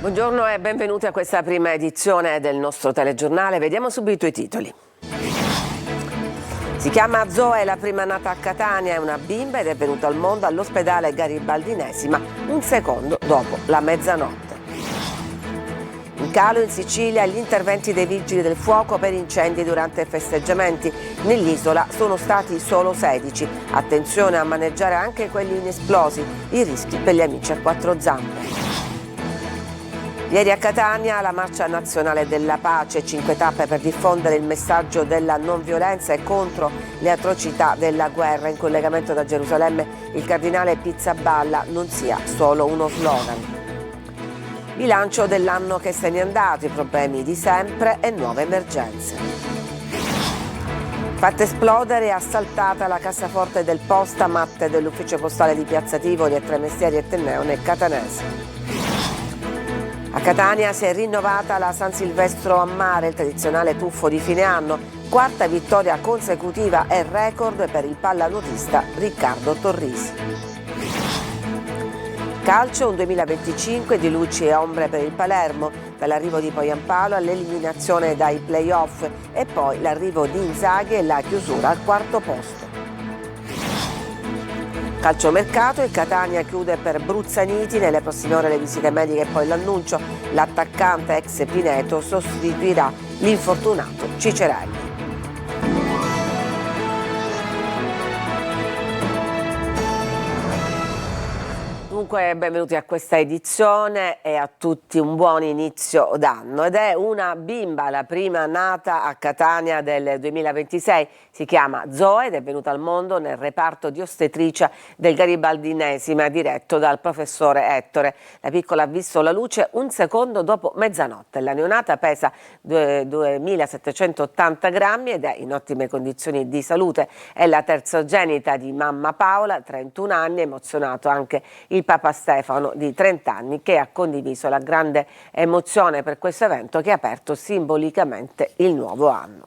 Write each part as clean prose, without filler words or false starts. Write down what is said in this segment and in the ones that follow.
Buongiorno e benvenuti a questa prima edizione del nostro telegiornale. Vediamo subito i titoli. Si chiama Zoe, è la prima nata a Catania, è una bimba ed è venuta al mondo all'ospedale Garibaldinesima un secondo dopo la mezzanotte. In calo in Sicilia gli interventi dei vigili del fuoco per incendi durante i festeggiamenti. Nell'isola sono stati solo 16. Attenzione a maneggiare anche quelli inesplosi, i rischi per gli amici a quattro zampe. Ieri a Catania la marcia nazionale della pace, 5 tappe per diffondere il messaggio della non violenza e contro le atrocità della guerra. In collegamento da Gerusalemme il cardinale Pizzaballa: non sia solo uno slogan. Bilancio dell'anno che se n'è andato, i problemi di sempre e nuove emergenze. Fatta esplodere e assaltata la cassaforte del Postamat dell'ufficio postale di Piazza Tivoli e Tremestieri e Tenneone Catanese. A Catania si è rinnovata la San Silvestro a mare, il tradizionale tuffo di fine anno, quarta vittoria consecutiva e record per il pallanuotista Riccardo Torrisi. Calcio, un 2025 di luci e ombre per il Palermo, dall'arrivo di Poyampalo all'eliminazione dai play-off e poi l'arrivo di Inzaghi e la chiusura al quarto posto. Calciomercato, il Catania chiude per Bruzzaniti, nelle prossime ore le visite mediche e poi l'annuncio: l'attaccante ex Pineto sostituirà l'infortunato Cicerelli. Dunque, benvenuti a questa edizione e a tutti un buon inizio d'anno. Ed è una bimba, la prima nata a Catania del 2026, si chiama Zoe ed è venuta al mondo nel reparto di ostetricia del Garibaldinesima diretto dal professore Ettore. La piccola ha visto la luce un secondo dopo mezzanotte. La neonata pesa 2.780 grammi ed è in ottime condizioni di salute. È la terzogenita di mamma Paola, 31 anni, emozionato anche il Papa Stefano di 30 anni, che ha condiviso la grande emozione per questo evento che ha aperto simbolicamente il nuovo anno.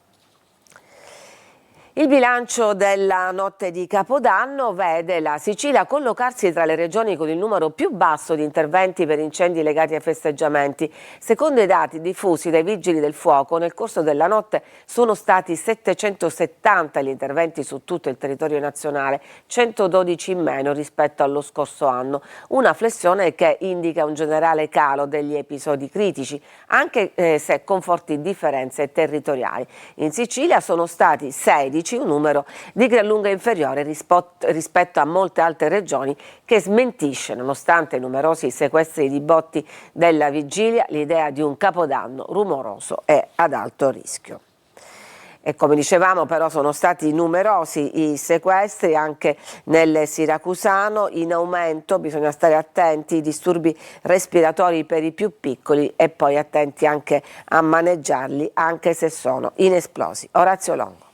Il bilancio della notte di Capodanno vede la Sicilia collocarsi tra le regioni con il numero più basso di interventi per incendi legati ai festeggiamenti. Secondo i dati diffusi dai Vigili del Fuoco, nel corso della notte sono stati 770 gli interventi su tutto il territorio nazionale, 112 in meno rispetto allo scorso anno. Una flessione che indica un generale calo degli episodi critici, anche se con forti differenze territoriali. In Sicilia sono stati 16, un numero di gran lunga inferiore rispetto a molte altre regioni, che smentisce, nonostante i numerosi sequestri di botti della vigilia, l'idea di un Capodanno rumoroso e ad alto rischio. E come dicevamo, però, sono stati numerosi i sequestri anche nel siracusano, in aumento, bisogna stare attenti, i disturbi respiratori per i più piccoli e poi attenti anche a maneggiarli anche se sono inesplosi. Orazio Longo.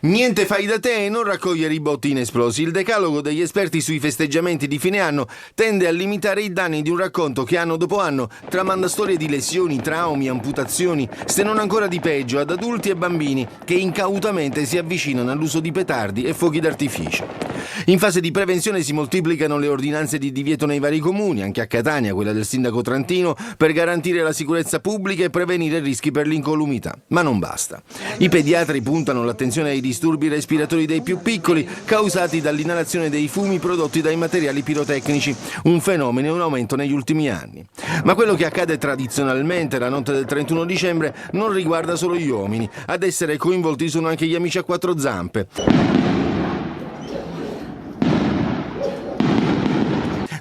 Niente fai da te e non raccogliere i botti inesplosi. Il decalogo degli esperti sui festeggiamenti di fine anno tende a limitare i danni di un racconto che anno dopo anno tramanda storie di lesioni, traumi, amputazioni, se non ancora di peggio, ad adulti e bambini che incautamente si avvicinano all'uso di petardi e fuochi d'artificio. In fase di prevenzione si moltiplicano le ordinanze di divieto nei vari comuni, anche a Catania quella del sindaco Trantino, per garantire la sicurezza pubblica e prevenire rischi per l'incolumità. Ma non basta. I pediatri puntano l'attenzione ai disturbi respiratori dei più piccoli causati dall'inalazione dei fumi prodotti dai materiali pirotecnici, un fenomeno in aumento negli ultimi anni. Ma quello che accade tradizionalmente la notte del 31 dicembre non riguarda solo gli uomini, ad essere coinvolti sono anche gli amici a quattro zampe.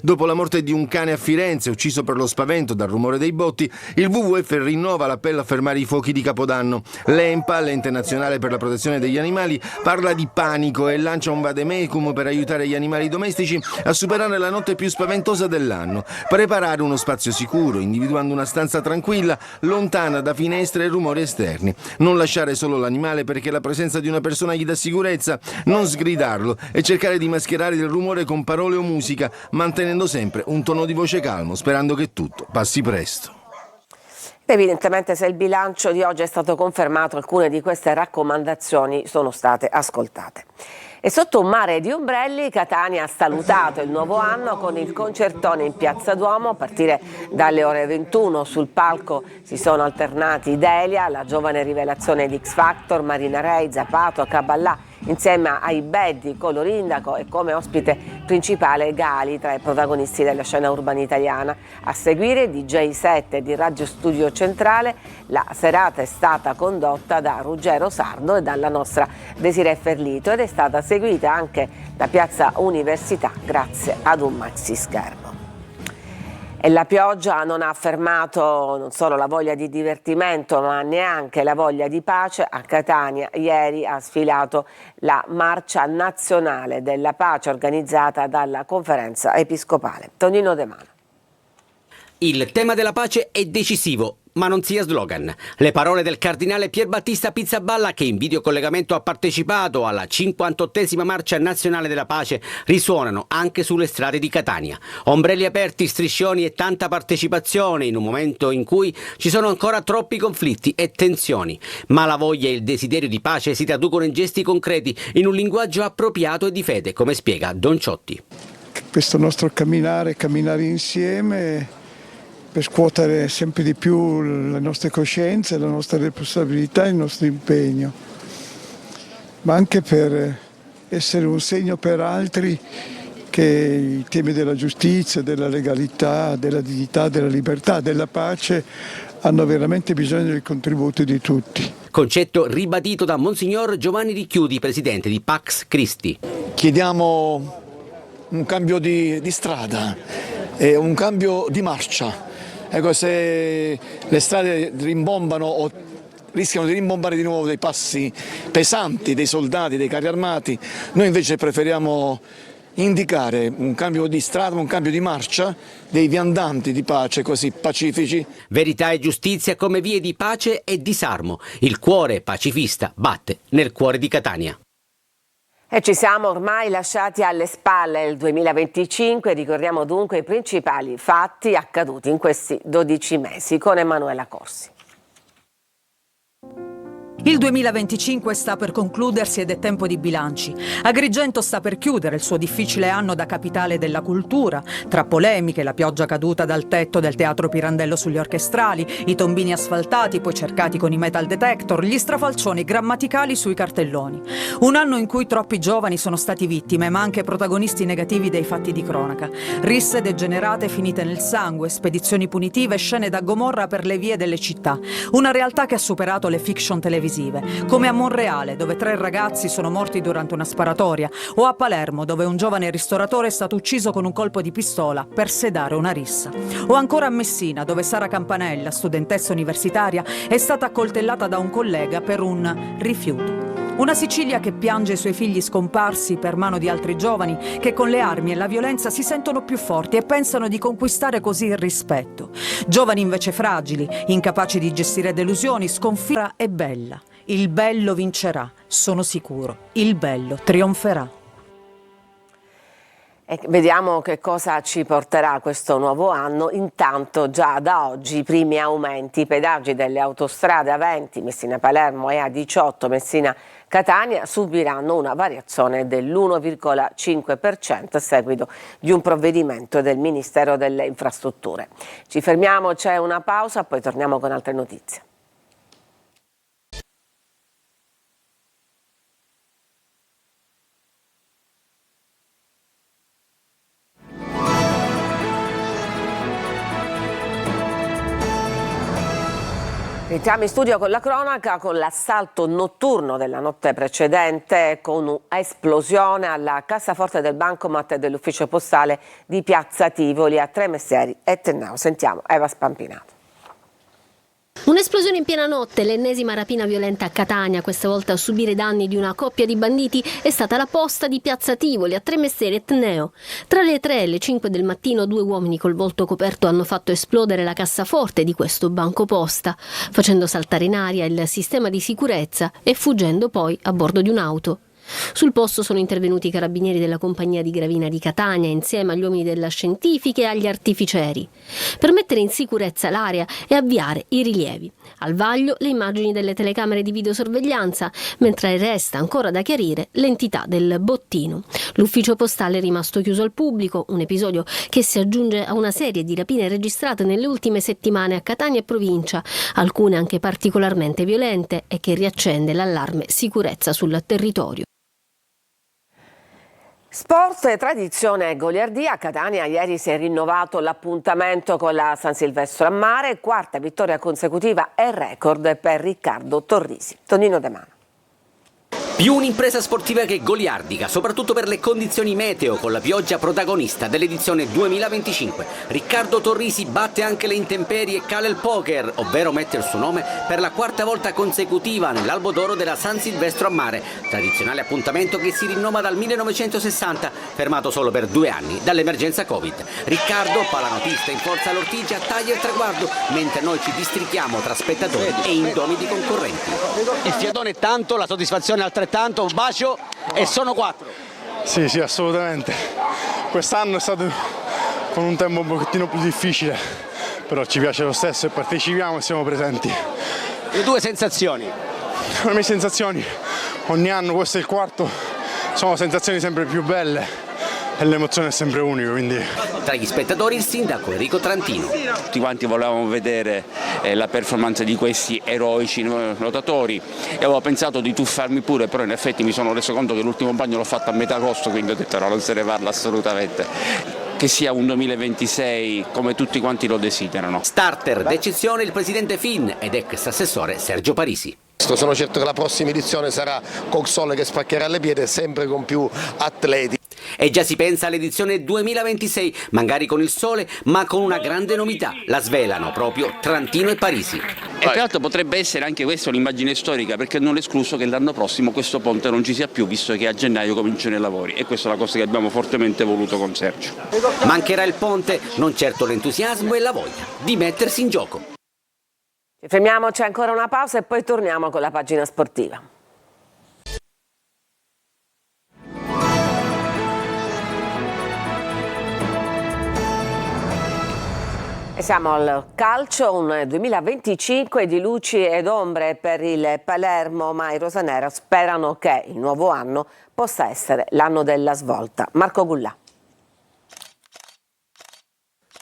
Dopo la morte di un cane a Firenze, ucciso per lo spavento dal rumore dei botti, il WWF rinnova l'appello a fermare i fuochi di Capodanno. L'ENPA, l'Ente Nazionale per la Protezione degli Animali, parla di panico e lancia un vademecum per aiutare gli animali domestici a superare la notte più spaventosa dell'anno. Preparare uno spazio sicuro, individuando una stanza tranquilla, lontana da finestre e rumori esterni. Non lasciare solo l'animale perché la presenza di una persona gli dà sicurezza, non sgridarlo e cercare di mascherare il rumore con parole o musica, mantenendo sempre un tono di voce calmo, sperando che tutto passi presto. Evidentemente, se il bilancio di oggi è stato confermato, alcune di queste raccomandazioni sono state ascoltate. E sotto un mare di ombrelli, Catania ha salutato il nuovo anno con il concertone in Piazza Duomo a partire dalle ore 21. Sul palco si sono alternati Delia, la giovane rivelazione di X Factor, Marina Rei, Zapato, Caballà, insieme ai Beddi, Colorindaco e come ospite principale Gali, tra i protagonisti della scena urbana italiana. A seguire DJ7 di Radio Studio Centrale. La serata è stata condotta da Ruggero Sardo e dalla nostra Desiree Ferlito ed è stata seguita anche da Piazza Università grazie ad un maxi schermo. E la pioggia non ha fermato non solo la voglia di divertimento, ma neanche la voglia di pace. A Catania ieri ha sfilato la Marcia Nazionale della Pace organizzata dalla Conferenza Episcopale. Tonino De Mano. Il tema della pace è decisivo, ma non sia slogan. Le parole del cardinale Pierbattista Pizzaballa, che in videocollegamento ha partecipato alla 58esima Marcia Nazionale della Pace, risuonano anche sulle strade di Catania. Ombrelli aperti, striscioni e tanta partecipazione in un momento in cui ci sono ancora troppi conflitti e tensioni. Ma la voglia e il desiderio di pace si traducono in gesti concreti, in un linguaggio appropriato e di fede, come spiega Don Ciotti. Questo nostro camminare insieme per scuotere sempre di più le nostre coscienze, la nostra responsabilità e il nostro impegno, ma anche per essere un segno per altri che i temi della giustizia, della legalità, della dignità, della libertà, della pace hanno veramente bisogno del contributo di tutti. Concetto ribadito da Monsignor Giovanni Ricchiudi, presidente di Pax Christi. Chiediamo un cambio di strada e un cambio di marcia. Ecco, se le strade rimbombano o rischiano di rimbombare di nuovo dei passi pesanti dei soldati, dei carri armati, noi invece preferiamo indicare un cambio di strada, un cambio di marcia dei viandanti di pace così pacifici. Verità e giustizia come vie di pace e disarmo. Il cuore pacifista batte nel cuore di Catania. E ci siamo ormai lasciati alle spalle il 2025, ricordiamo dunque i principali fatti accaduti in questi 12 mesi con Emanuela Corsi. Il 2025 sta per concludersi ed è tempo di bilanci. Agrigento sta per chiudere il suo difficile anno da capitale della cultura, tra polemiche, la pioggia caduta dal tetto del Teatro Pirandello sugli orchestrali, i tombini asfaltati poi cercati con i metal detector, gli strafalcioni grammaticali sui cartelloni. Un anno in cui troppi giovani sono stati vittime, ma anche protagonisti negativi dei fatti di cronaca. Risse degenerate finite nel sangue, spedizioni punitive, scene da Gomorra per le vie delle città. Una realtà che ha superato le fiction televisive, come a Monreale, dove 3 ragazzi sono morti durante una sparatoria, o a Palermo, dove un giovane ristoratore è stato ucciso con un colpo di pistola per sedare una rissa. O ancora a Messina, dove Sara Campanella, studentessa universitaria, è stata accoltellata da un collega per un rifiuto. Una Sicilia che piange i suoi figli scomparsi per mano di altri giovani che con le armi e la violenza si sentono più forti e pensano di conquistare così il rispetto. Giovani invece fragili, incapaci di gestire delusioni, sconfitta e bella. Il bello vincerà, sono sicuro. Il bello trionferà. E vediamo che cosa ci porterà questo nuovo anno. Intanto già da oggi i primi aumenti. I pedaggi delle autostrade A20 Messina-Palermo e A18 Messina-Catania subiranno una variazione dell'1,5% a seguito di un provvedimento del Ministero delle Infrastrutture. Ci fermiamo, c'è una pausa, poi torniamo con altre notizie. Entriamo in studio con la cronaca, con l'assalto notturno della notte precedente con un'esplosione alla cassaforte del bancomat dell'ufficio postale di Piazza Tivoli a Tremestieri e Tenneo. Sentiamo Eva Spampinato. Un'esplosione in piena notte, l'ennesima rapina violenta a Catania. Questa volta a subire i danni di una coppia di banditi è stata la posta di Piazza Tivoli a Tremestieri e Tenneo. Tra le 3 e le 5 del mattino 2 uomini col volto coperto hanno fatto esplodere la cassaforte di questo banco posta, facendo saltare in aria il sistema di sicurezza e fuggendo poi a bordo di un'auto. Sul posto sono intervenuti i carabinieri della compagnia di Gravina di Catania insieme agli uomini della scientifica e agli artificieri per mettere in sicurezza l'area e avviare i rilievi. Al vaglio le immagini delle telecamere di videosorveglianza, mentre resta ancora da chiarire l'entità del bottino. L'ufficio postale è rimasto chiuso al pubblico, un episodio che si aggiunge a una serie di rapine registrate nelle ultime settimane a Catania e provincia, alcune anche particolarmente violente, e che riaccende l'allarme sicurezza sul territorio. Sport, tradizione e goliardia. A Catania ieri si è rinnovato l'appuntamento con la San Silvestro a Mare, quarta vittoria consecutiva e record per Riccardo Torrisi. Tonino De Mano. Più un'impresa sportiva che goliardica, soprattutto per le condizioni meteo, con la pioggia protagonista dell'edizione 2025. Riccardo Torrisi batte anche le intemperie e cala il poker, ovvero mette il suo nome per la quarta volta consecutiva nell'Albo d'Oro della San Silvestro a Mare, tradizionale appuntamento che si rinnova dal 1960, fermato solo per 2 anni dall'emergenza Covid. Riccardo, palanotista in forza all'Ortigia, taglia il traguardo, mentre noi ci districhiamo tra spettatori e indomiti concorrenti. Il fiatone è tanto, la soddisfazione è altrettanto, un bacio e sono 4. Sì, assolutamente. Quest'anno è stato con un tempo un pochettino più difficile, però ci piace lo stesso e partecipiamo e siamo presenti. Le tue sensazioni? Le mie sensazioni, ogni anno, questo è il quarto, sono sensazioni sempre più belle e l'emozione è sempre unica, quindi... Tra gli spettatori il sindaco Enrico Trantino. Tutti quanti volevamo vedere la performance di questi eroici nuotatori e avevo pensato di tuffarmi pure, però in effetti mi sono reso conto che l'ultimo bagno l'ho fatto a metà agosto, quindi ho detto no, non se ne parla assolutamente. Che sia un 2026 come tutti quanti lo desiderano. Starter d'eccezione il presidente Fin ed ex assessore Sergio Parisi. Sono certo che la prossima edizione sarà col sole che spaccherà le pietre, sempre con più atleti. E già si pensa all'edizione 2026, magari con il sole, ma con una grande novità. La svelano proprio Trantino e Parisi. E tra l'altro potrebbe essere anche questa un'immagine storica, perché non è escluso che l'anno prossimo questo ponte non ci sia più, visto che a gennaio cominciano i lavori, e questa è la cosa che abbiamo fortemente voluto con Sergio. Mancherà il ponte, non certo l'entusiasmo e la voglia di mettersi in gioco. Ci fermiamo, c'è ancora una pausa e poi torniamo con la pagina sportiva. E siamo al calcio, un 2025 di luci ed ombre per il Palermo, ma i rosanero sperano che il nuovo anno possa essere l'anno della svolta. Marco Gullà.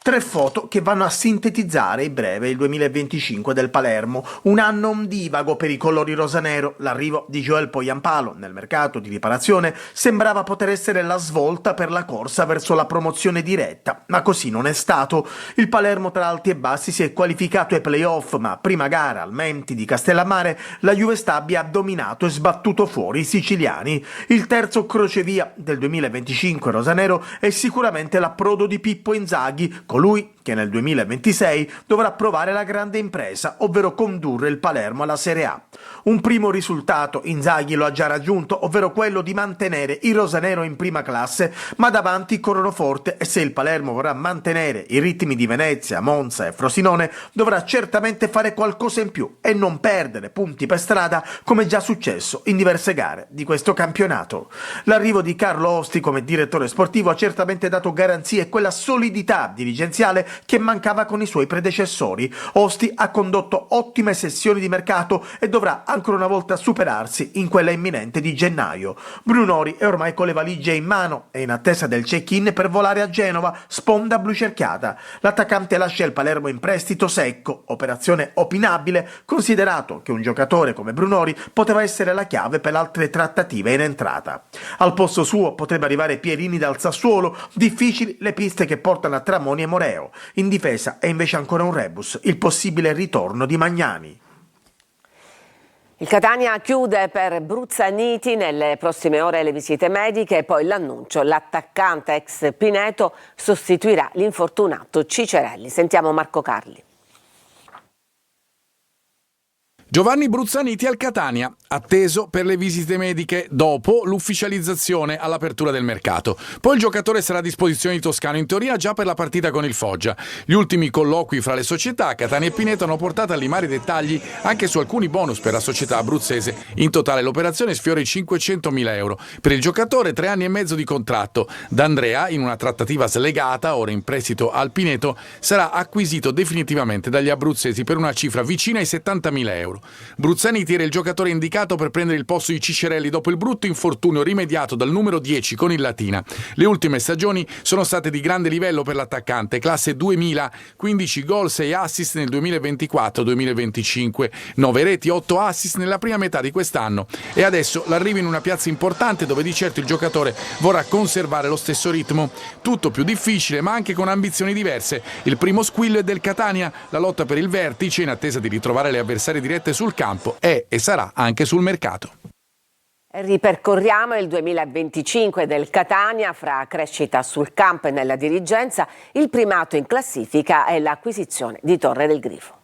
3 foto che vanno a sintetizzare in breve il 2025 del Palermo, un anno ondivago per i colori rosanero. L'arrivo di Joel Poyampalo nel mercato di riparazione sembrava poter essere la svolta per la corsa verso la promozione diretta, ma così non è stato. Il Palermo tra alti e bassi si è qualificato ai playoff, ma prima gara al Menti di Castellammare la Juve Stabia ha dominato e sbattuto fuori i siciliani. Il terzo crocevia del 2025 rosanero è sicuramente l'approdo di Pippo Inzaghi, colui che nel 2026 dovrà provare la grande impresa, ovvero condurre il Palermo alla Serie A. Un primo risultato Inzaghi lo ha già raggiunto, ovvero quello di mantenere il rosanero in prima classe, ma davanti corrono forte e se il Palermo vorrà mantenere i ritmi di Venezia, Monza e Frosinone dovrà certamente fare qualcosa in più e non perdere punti per strada come già successo in diverse gare di questo campionato. L'arrivo di Carlo Osti come direttore sportivo ha certamente dato garanzie e quella solidità dirigenziale che mancava con i suoi predecessori. Osti ha condotto ottime sessioni di mercato e dovrà ancora una volta superarsi in quella imminente di gennaio. Brunori è ormai con le valigie in mano e in attesa del check-in per volare a Genova, sponda blu cerchiata. L'attaccante lascia il Palermo in prestito secco, operazione opinabile, considerato che un giocatore come Brunori poteva essere la chiave per altre trattative in entrata. Al posto suo potrebbe arrivare Pierini dal Sassuolo, difficili le piste che portano a Tramoni e Moreo. In difesa è invece ancora un rebus, il possibile ritorno di Magnani. Il Catania chiude per Bruzzaniti, nelle prossime ore le visite mediche e poi l'annuncio. L'attaccante ex Pineto sostituirà l'infortunato Cicerelli. Sentiamo Marco Carli. Giovanni Bruzzaniti al Catania, atteso per le visite mediche dopo l'ufficializzazione all'apertura del mercato. Poi il giocatore sarà a disposizione di Toscano, in teoria già per la partita con il Foggia. Gli ultimi colloqui fra le società, Catania e Pineto, hanno portato a limare i dettagli anche su alcuni bonus per la società abruzzese. In totale l'operazione sfiora i 500.000 euro. Per il giocatore 3 anni e mezzo di contratto. D'Andrea, in una trattativa slegata, ora in prestito al Pineto, sarà acquisito definitivamente dagli abruzzesi per una cifra vicina ai 70.000 euro. Bruzzaniti era il giocatore indicato per prendere il posto di Ciccerelli dopo il brutto infortunio rimediato dal numero 10 con il Latina. Le ultime stagioni sono state di grande livello per l'attaccante, classe 2000, 15 gol, 6 assist nel 2024-2025, 9 reti, 8 assist nella prima metà di quest'anno e adesso l'arrivo in una piazza importante dove di certo il giocatore vorrà conservare lo stesso ritmo. Tutto più difficile ma anche con ambizioni diverse. Il primo squillo è del Catania, la lotta per il vertice in attesa di ritrovare le avversarie dirette sul campo è e sarà anche sul mercato. Ripercorriamo il 2025 del Catania fra crescita sul campo e nella dirigenza. Il primato in classifica è l'acquisizione di Torre del Grifo.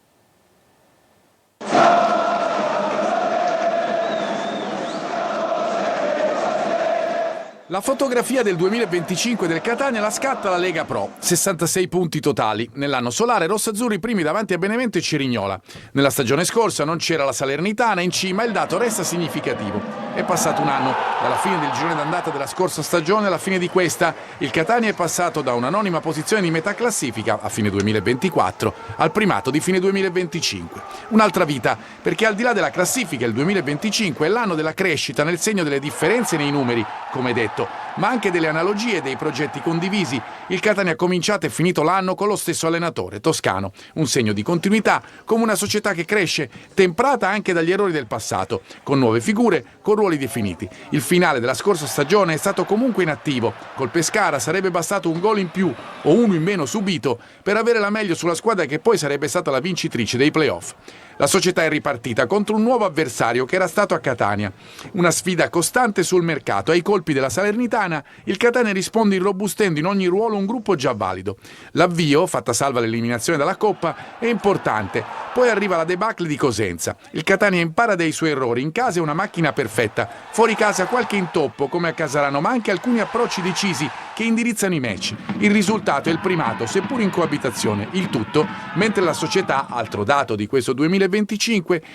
La fotografia del 2025 del Catania la scatta la Lega Pro, 66 punti totali. Nell'anno solare rossazzurri primi davanti a Benevento e Cerignola. Nella stagione scorsa non c'era la Salernitana, in cima il dato resta significativo. È passato un anno, dalla fine del girone d'andata della scorsa stagione alla fine di questa. Il Catania è passato da un'anonima posizione di metà classifica a fine 2024 al primato di fine 2025. Un'altra vita, perché al di là della classifica il 2025 è l'anno della crescita nel segno delle differenze nei numeri, come detto, ma anche delle analogie e dei progetti condivisi. Il Catania ha cominciato e finito l'anno con lo stesso allenatore, Toscano, un segno di continuità, come una società che cresce, temprata anche dagli errori del passato, con nuove figure, con ruoli definiti. Il finale della scorsa stagione è stato comunque inattivo. Col Pescara sarebbe bastato un gol in più o uno in meno subito per avere la meglio sulla squadra che poi sarebbe stata la vincitrice dei playoff. La società è ripartita contro un nuovo avversario che era stato a Catania. Una sfida costante sul mercato. Ai colpi della Salernitana, il Catania risponde irrobustendo in ogni ruolo un gruppo già valido. L'avvio, fatta salva l'eliminazione dalla Coppa, è importante. Poi arriva la debacle di Cosenza. Il Catania impara dai suoi errori. In casa è una macchina perfetta. Fuori casa qualche intoppo, come a Casarano, ma anche alcuni approcci decisi che indirizzano i match. Il risultato è il primato, seppur in coabitazione. Il tutto, mentre la società, altro dato di questo 2025,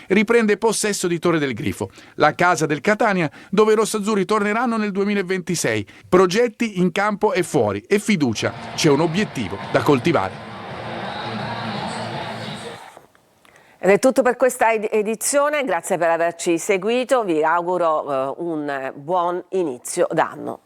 riprende possesso di Torre del Grifo, la casa del Catania dove i rossazzurri torneranno nel 2026. Progetti in campo e fuori e fiducia. C'è un obiettivo da coltivare. Ed è tutto per questa edizione, grazie per averci seguito, vi auguro un buon inizio d'anno.